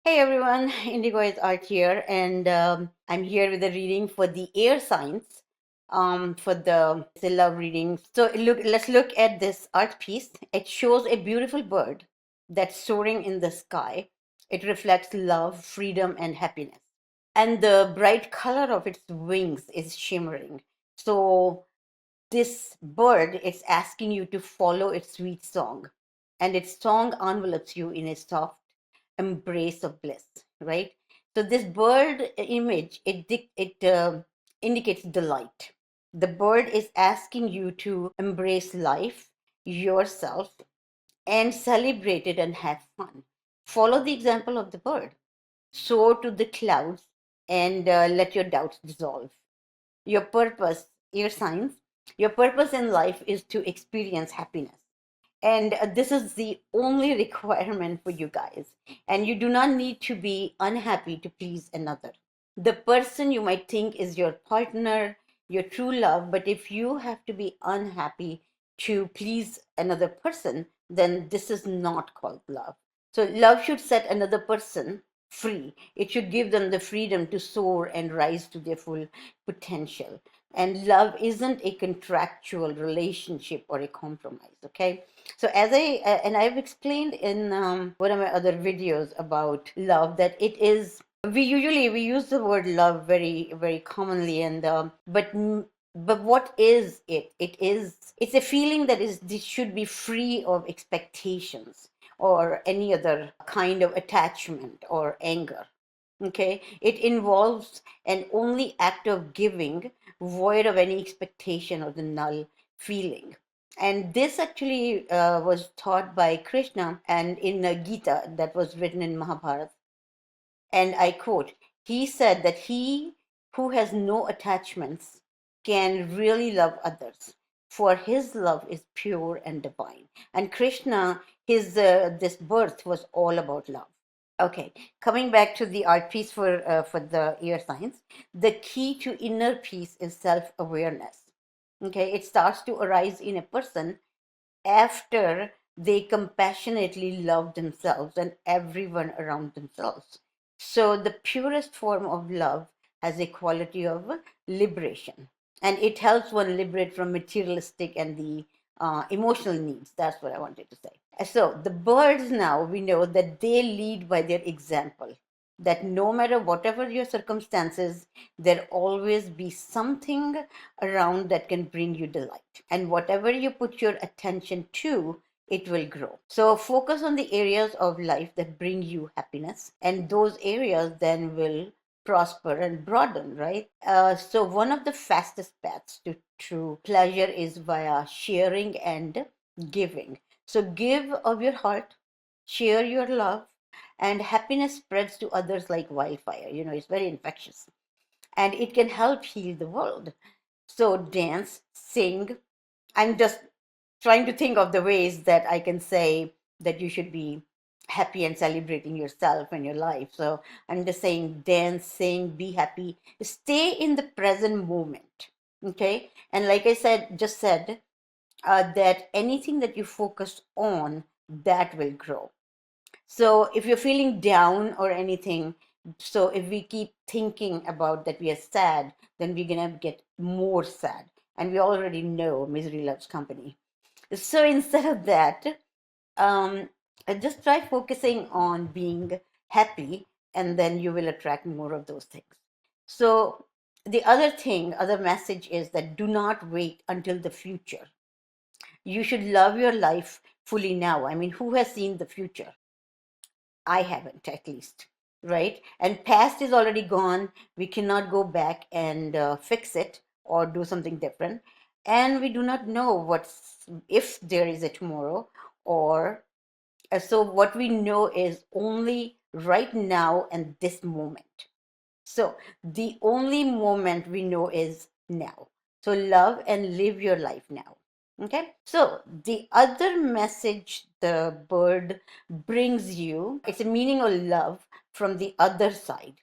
Hey everyone, Indigo is Art here, and I'm here with a reading for the air signs. For the love reading. So let's look at this art piece. It shows a beautiful bird that's soaring in the sky. It reflects love, freedom, and happiness. And the bright color of its wings is shimmering. So this bird is asking you to follow its sweet song, and its song envelops you in a soft embrace of bliss, right? So this bird image, it indicates delight. The bird is asking you to embrace life, yourself, and celebrate it and have fun. Follow the example of the bird. Soar to the clouds and let your doubts dissolve. Your purpose, your signs, your purpose in life is to experience happiness. And this is the only requirement for you guys. And you do not need to be unhappy to please another. The person you might think is your partner, your true love, but if you have to be unhappy to please another person, then this is not called love. So, love should set another person free. It should give them the freedom to soar and rise to their full potential. And love isn't a contractual relationship or a compromise, okay? So and I've explained in one of my other videos about love that it is, we use the word love very commonly, and but what is it? It's a feeling that is, this should be free of expectations or any other kind of attachment or anger. Okay, it involves an only act of giving, void of any expectation or the null feeling. And this actually was taught by Krishna, and in Gita, that was written in Mahabharata. And I quote, he said that he who has no attachments can really love others, for his love is pure and divine. And Krishna, his this birth was all about love. Okay, coming back to the art piece for the ear signs, the key to inner peace is self-awareness. Okay, it starts to arise in a person after they compassionately love themselves and everyone around themselves. So the purest form of love has a quality of liberation, and it helps one liberate from materialistic and the emotional needs. That's what I wanted to say. So the birds, now we know that they lead by their example, that no matter whatever your circumstances, there always be something around that can bring you delight. And whatever you put your attention to, it will grow. So focus on the areas of life that bring you happiness, and those areas then will prosper and broaden, right? So one of the fastest paths to true pleasure is via sharing and giving. So give of your heart, share your love, and happiness spreads to others like wildfire. You know, it's very infectious, and it can help heal the world. So dance, sing. I'm just trying to think of the ways that I can say that you should be happy and celebrating yourself and your life. So I'm just saying dance, sing, be happy, stay in the present moment. Okay. And like I said, just said, that anything that you focus on, that will grow. So if you're feeling down or anything, so if we keep thinking about that we are sad, then we're gonna get more sad. And we already know misery loves company. So instead of that, um, just try focusing on being happy, and then you will attract more of those things. So the other message is that do not wait until the future. You should love your life fully now. I mean, who has seen the future? I haven't, at least, right? And past is already gone. We cannot go back and fix it or do something different. And we do not know what's, if there is a tomorrow, or so what we know is only right now and this moment. So the only moment we know is now. So love and live your life now. Okay. So the other message the bird brings you, it's a meaning of love from the other side,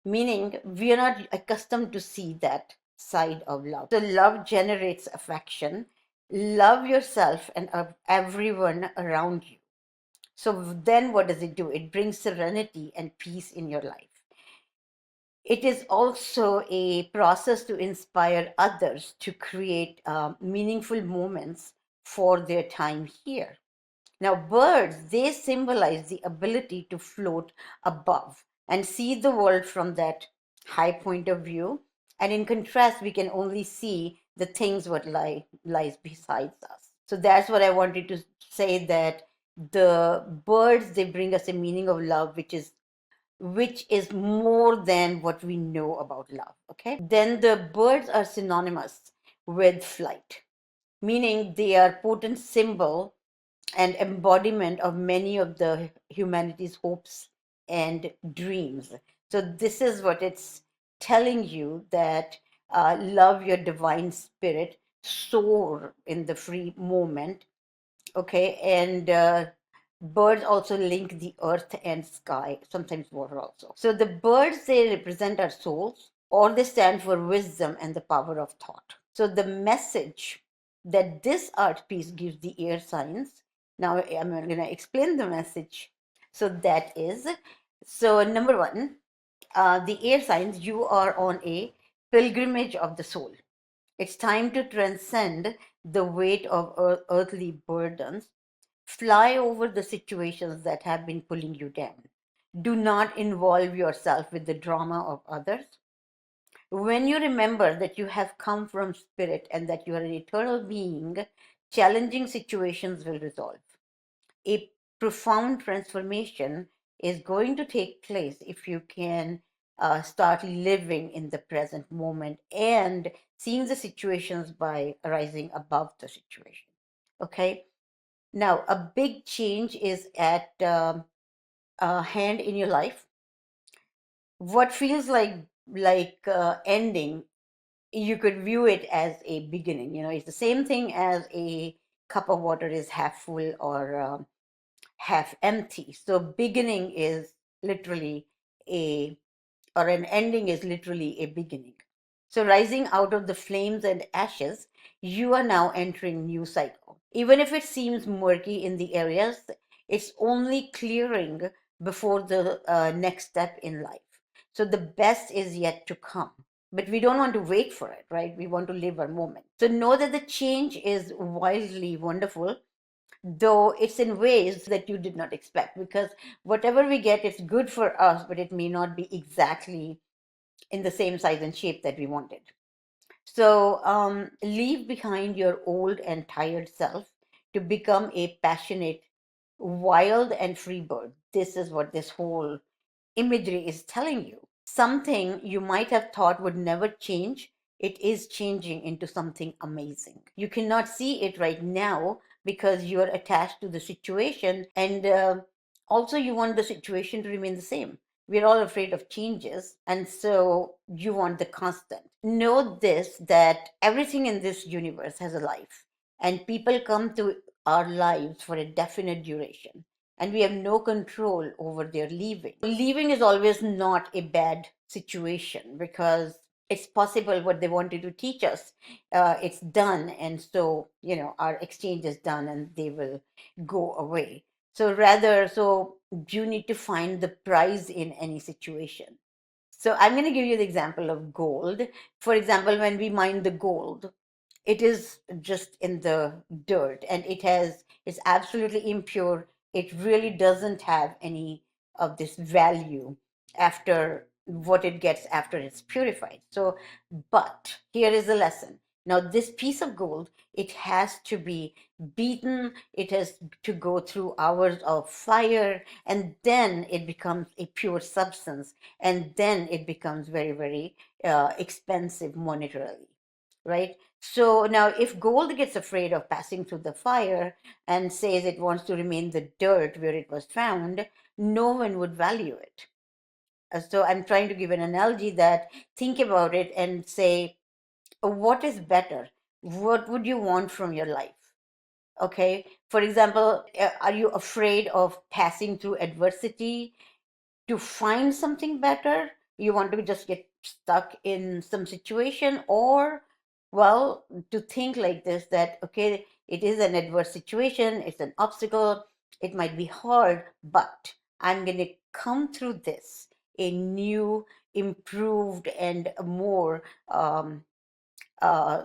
meaning we are not accustomed to see that side of love. So love generates affection. Love yourself and everyone around you. So then what does it do? It brings serenity and peace in your life. It is also a process to inspire others to create meaningful moments for their time here. Now, birds, they symbolize the ability to float above and see the world from that high point of view. And in contrast, we can only see the things what lies besides us. So that's what I wanted to say, that the birds, they bring us a meaning of love, which is more than what we know about love. Okay. Then the birds are synonymous with flight, meaning they are potent symbol and embodiment of many of the humanity's hopes and dreams. So this is what it's telling you, that love your divine spirit, soar in the free moment. Okay. And birds also link the earth and sky, sometimes water also. So the birds, they represent our souls, or they stand for wisdom and the power of thought. So the message that this art piece gives the air signs, now I'm going to explain the message. So that is, so number one, the air signs, you are on a pilgrimage of the soul. It's time to transcend the weight of earthly burdens. Fly over the situations that have been pulling you down. Do not involve yourself with the drama of others. When you remember that you have come from spirit and that you are an eternal being, challenging situations will resolve. A profound transformation is going to take place if you can start living in the present moment and seeing the situations by rising above the situation. Okay. Now, a big change is at hand in your life. What feels like ending, you could view it as a beginning. It's the same thing as a cup of water is half full or half empty. So beginning is literally a or an ending is literally a beginning. So rising out of the flames and ashes, you are now entering new cycle. Even if it seems murky in the areas, it's only clearing before the next step in life. So the best is yet to come. But we don't want to wait for it, right? We want to live our moment. So know that the change is wildly wonderful, though it's in ways that you did not expect, because whatever we get is good for us, but it may not be exactly in the same size and shape that we wanted. So leave behind your old and tired self to become a passionate, wild, and free bird. This is what this whole imagery is telling you. Something you might have thought would never change, it is changing into something amazing. You cannot see it right now because you are attached to the situation, and also you want the situation to remain the same. We're all afraid of changes, and so you want the constant. Know this, that everything in this universe has a life, and people come to our lives for a definite duration, and we have no control over their leaving. Leaving is always not a bad situation, because it's possible what they wanted to teach us, it's done, and so our exchange is done and they will go away. So rather, so you need to find the prize in any situation. So I'm going to give you the example of gold. For example, when we mine the gold, it is just in the dirt, and it's absolutely impure. It really doesn't have any of this value after what it gets after it's purified. So, but here is the lesson. Now this piece of gold, it has to be beaten, it has to go through hours of fire, and then it becomes a pure substance, and then it becomes very, very expensive monetarily, right? So now, if gold gets afraid of passing through the fire and says it wants to remain the dirt where it was found, no one would value it. So I'm trying to give an analogy, that think about it and say, what is better? What would you want from your life? Okay. For example, are you afraid of passing through adversity to find something better? You want to just get stuck in some situation, or, well, to think like this, that, okay, it is an adverse situation, it's an obstacle, It might be hard, but I'm going to come through this a new, improved, and a more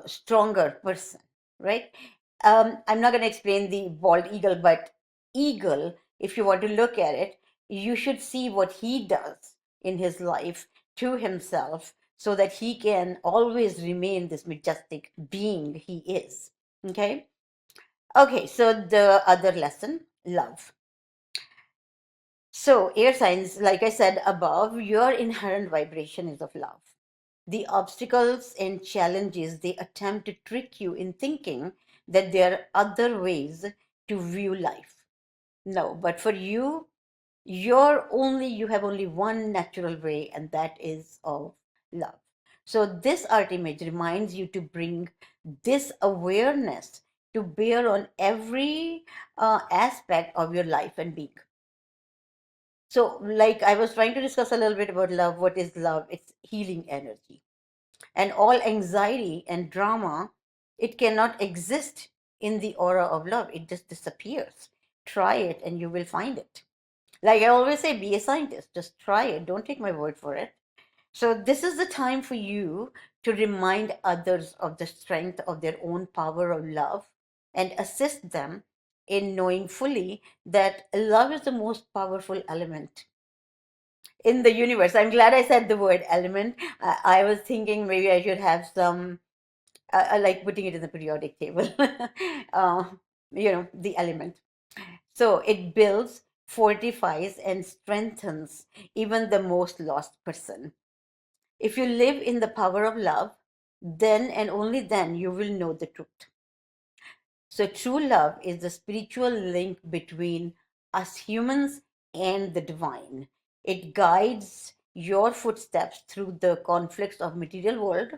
stronger person, right? I'm not going to explain the bald eagle, but eagle, if you want to look at it, you should see what he does in his life to himself so that he can always remain this majestic being he is. Okay? Okay, so the other lesson, love. So, air signs, like I said above, your inherent vibration is of love. The obstacles and challenges they attempt to trick you in thinking that there are other ways to view life. No, but for you, you have only one natural way, and that is of love. So this art image reminds you to bring this awareness to bear on every aspect of your life and being. So, like I was trying to discuss a little bit about love. What is love? It's healing energy. And all anxiety and drama, it cannot exist in the aura of love. It just disappears. Try it and you will find it. Like I always say, be a scientist. Just try it. Don't take my word for it. So, this is the time for you to remind others of the strength of their own power of love and assist them in knowing fully that love is the most powerful element in the universe. I'm glad I said the word element. I was thinking maybe I should have some, I like putting it in the periodic table, uh, the element. So it builds, fortifies, and strengthens even the most lost person. If you live in the power of love, then and only then you will know the truth. So true love is the spiritual link between us humans and the divine. It guides your footsteps through the conflicts of material world,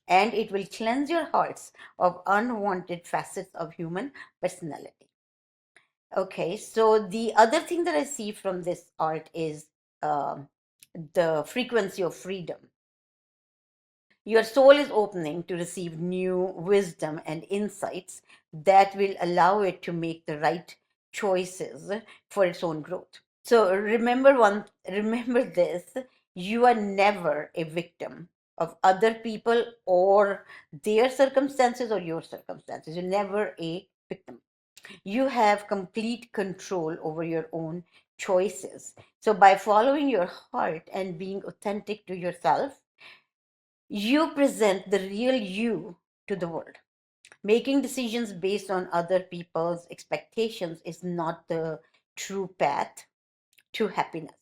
and it will cleanse your hearts of unwanted facets of human personality. Okay, so the other thing that I see from this art is um the frequency of freedom. Your soul is opening to receive new wisdom and insights that will allow it to make the right choices for its own growth. So remember this, you are never a victim of other people or their circumstances or your circumstances. You're never a victim. You have complete control over your own choices. So by following your heart and being authentic to yourself, you present the real you to the world. Making decisions based on other people's expectations is not the true path to happiness.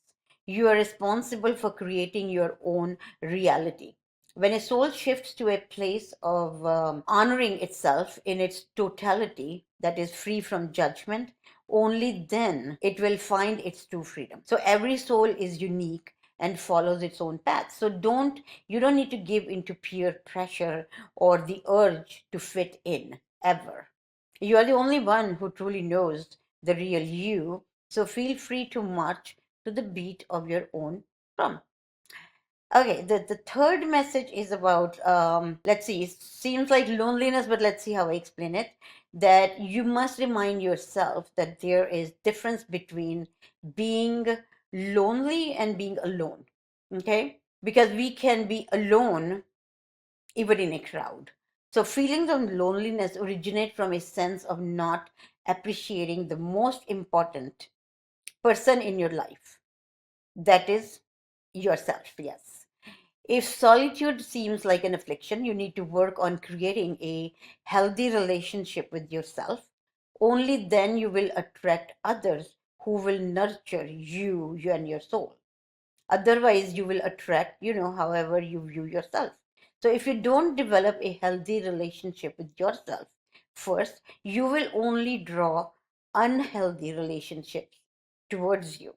You are responsible for creating your own reality. When a soul shifts to a place of honoring itself in its totality, that is free from judgment, only then it will find its true freedom. So every soul is unique and follows its own path. So you don't need to give into peer pressure or the urge to fit in ever. You are the only one who truly knows the real you. So feel free to march to the beat of your own drum. Okay, the third message is about, let's see, it seems like loneliness, but let's see how I explain it. That you must remind yourself that there is difference between being lonely and being alone. Okay? Because we can be alone even in a crowd. So feelings of loneliness originate from a sense of not appreciating the most important person in your life. That is yourself, yes. If solitude seems like an affliction, you need to work on creating a healthy relationship with yourself. Only then you will attract others who will nurture you and your soul. Otherwise, you will attract, however you view yourself. So if you don't develop a healthy relationship with yourself first, you will only draw unhealthy relationships towards you.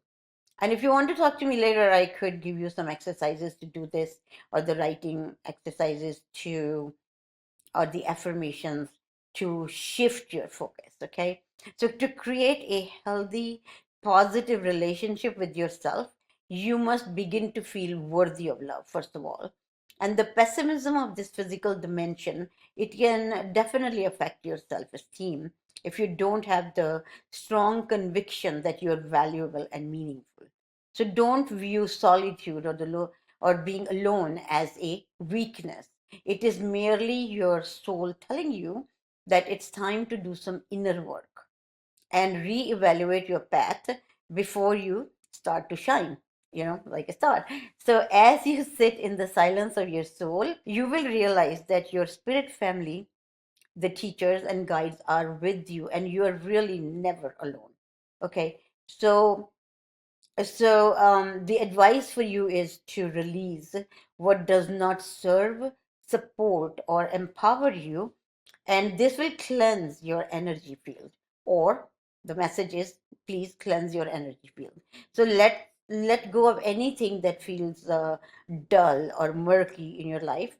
And if you want to talk to me later, I could give you some exercises to do this, or the writing exercises or the affirmations to shift your focus. Okay. So, to create a healthy, positive relationship with yourself, you must begin to feel worthy of love, first of all. And the pessimism of this physical dimension, it can definitely affect your self esteem if you don't have the strong conviction that you're valuable and meaningful. So don't view solitude or or being alone as a weakness. It is merely your soul telling you that it's time to do some inner work and reevaluate your path before you start to shine, like a star. So, as you sit in the silence of your soul, you will realize that your spirit family, the teachers and guides, are with you, and you are really never alone. Okay, so the advice for you is to release what does not serve, support, or empower you, and this will cleanse your energy field. Or the message is, please cleanse your energy field. So let go of anything that feels dull or murky in your life.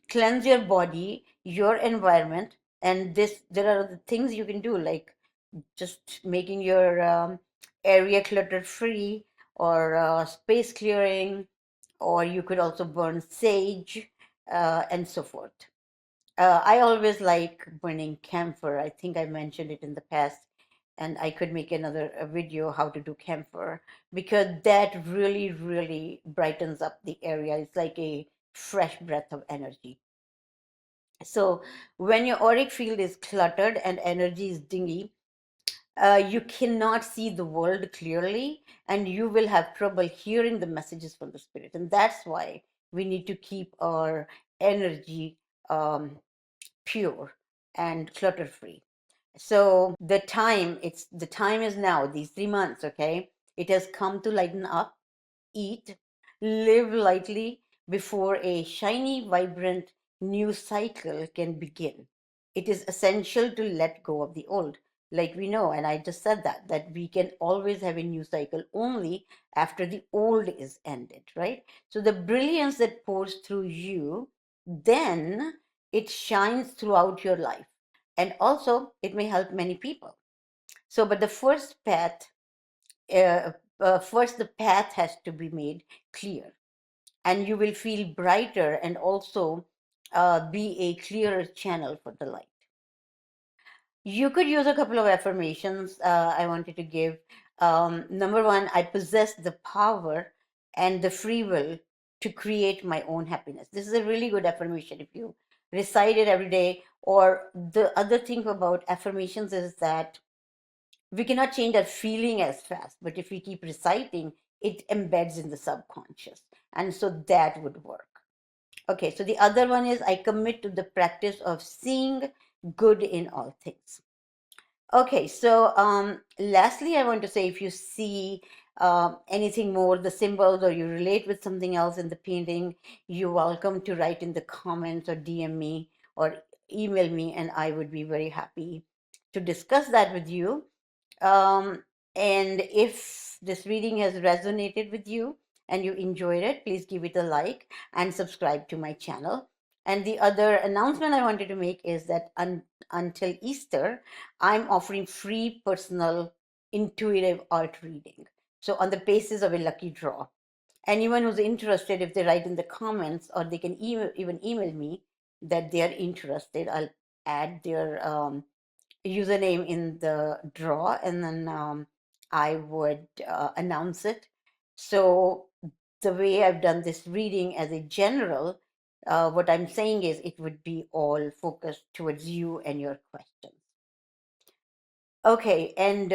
Cleanse your body, your environment, and this there are the things you can do, like just making your area clutter free, or space clearing, or you could also burn sage, and so forth. I always like burning camphor. I think I mentioned it in the past, and I could make another a video how to do camphor, because that really, really brightens up the area. It's like a fresh breath of energy. So when your auric field is cluttered and energy is dingy, you cannot see the world clearly, and you will have trouble hearing the messages from the spirit. And that's why we need to keep our energy um, pure and clutter free. So the time is now, these 3 months, okay? It has come to lighten up, eat, live lightly before a shiny, vibrant new cycle can begin. It is essential to let go of the old. Like we know, and I just said that we can always have a new cycle only after the old is ended, right? So the brilliance that pours through you, then it shines throughout your life. And also, it may help many people. So, but the uh, first the path has to be made clear, and you will feel brighter and also be a clearer channel for the light. You could use a couple of affirmations I wanted to give. Number one, I possess the power and the free will to create my own happiness. This is a really good affirmation if you recite it every day. Or the other thing about affirmations is that we cannot change our feeling as fast, but if we keep reciting, it embeds in the subconscious. And so that would work. Okay, so the other one is, I commit to the practice of seeing good in all things. Okay, so lastly, I want to say, if you see anything more, the symbols, or you relate with something else in the painting, you're welcome to write in the comments or DM me or email me, and I would be very happy to discuss that with you. Um, and if this reading has resonated with you and you enjoyed it, please give it a like and subscribe to my channel. And the other announcement I wanted to make is that until Easter, I'm offering free personal intuitive art reading. So, on the basis of a lucky draw. Anyone who's interested, if they write in the comments, or they can even email me that they are interested, I'll add their username in the draw, and then I would announce it. So the way I've done this reading as a general, what I'm saying is it would be all focused towards you and your questions. Okay, and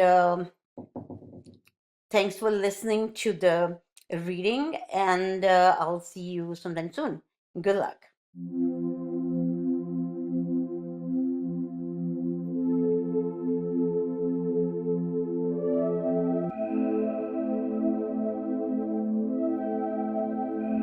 thanks for listening to the reading, and I'll see you sometime soon. Good luck.